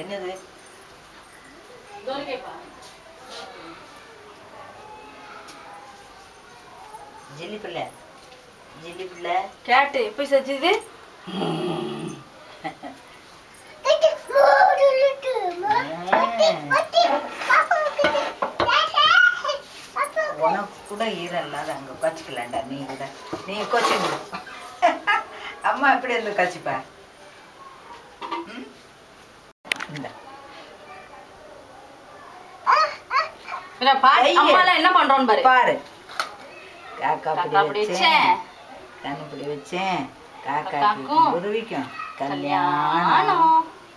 என்னது ஜில்லி பிள்ளை கேட்டு எப்படி செஞ்சது உனக்கு கூட ஈரம் இல்லாத அங்க உட்காச்சிக்கலாண்டா நீ கூட நீ கொச்சு அம்மா எப்படி இருந்து கச்சிப்ப என்ன பண்றோம் பாரு காக்கா பிடி வச்சேன் கண்ணு பிடி வச்சேன் காக்காக்கும் குருவிக்கும் கல்யாணம்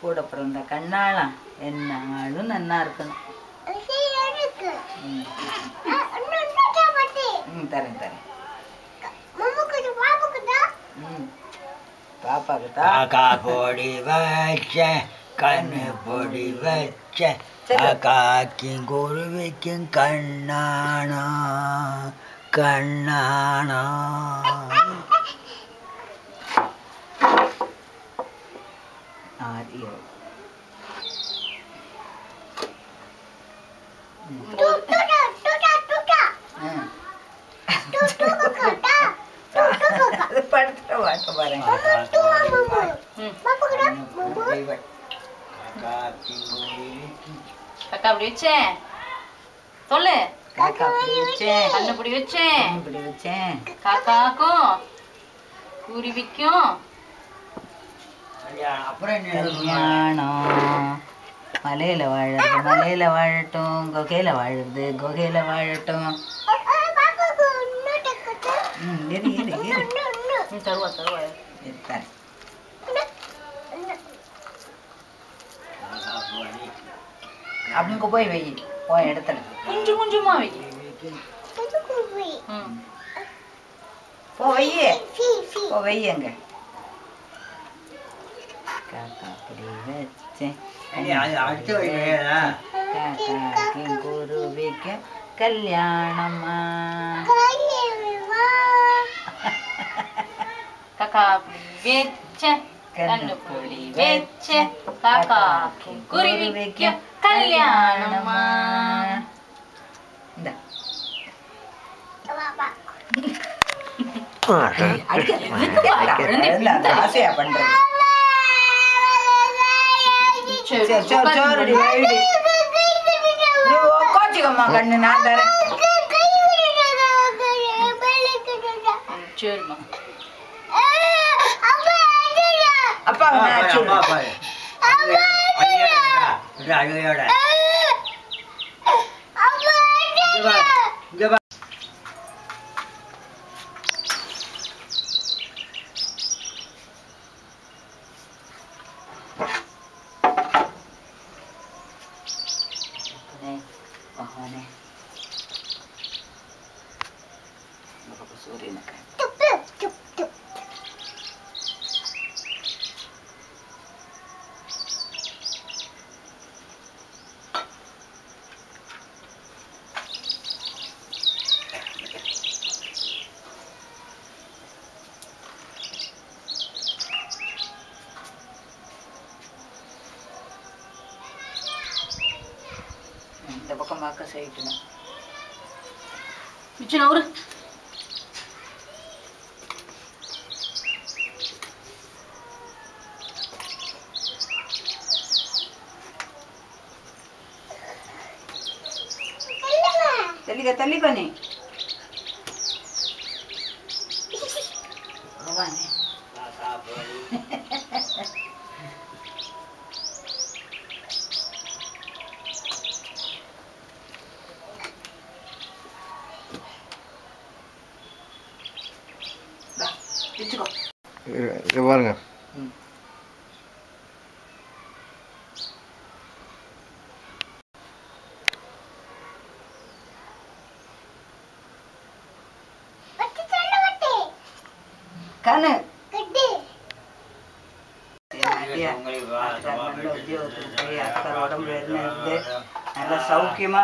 கூட பிறந்த கண்ணாலாம் என்னாலும் நன்னா இருக்கணும் தரேன் தரேன் பாப்பாக்கு காக்கா பொடி வச்ச கண்ணு பொடி வச்ச காக்காக்கும் குருவிக்கும் கண்ணானா கண்ணானா ஆரியோ படுத்துற வாக்க பாருங்க காக்கா அப்படி வச்சேன் சொல்லு காக்கா அப்படி வச்சேன் கண்ணு பிடி வச்சேன் இப்படி வச்சேன் காக்காக்கும் குருவிக்கும் கல்யாணம் மலையில வாழறது மலையில வாழட்டும் குகையில வாழுறது குகையில வாழட்டும் இரு இரு இரு தருவா தருவா இருக்காரு அவங்க போய் வை போய் இடத்துல கொஞ்சம் கொஞ்சமா வை போ வையே போ வையங்க காக்கா அப்படி வச்சேன் காக்காக்கும் குருவிக்கும் கல்யாணமா காக்கா அப்படி வச்சேன் கண்ணு பொடி வச்சேன் காக்காக்கும் குருவிக்கும் கல்யாணமா இந்த ஆசையா பண்றது கோச்சிக்கம்மா கண்ணு நான் தரேன் சரிம்மா அப்பா भगवाने सूर्य இந்த பக்கம் பார்க்க சைடுனா மிச்சம் நவுறு तल्ली कोनी भगवान இது பாருங்க கானு உடம்புல இருந்து நல்லா சௌக்கியமா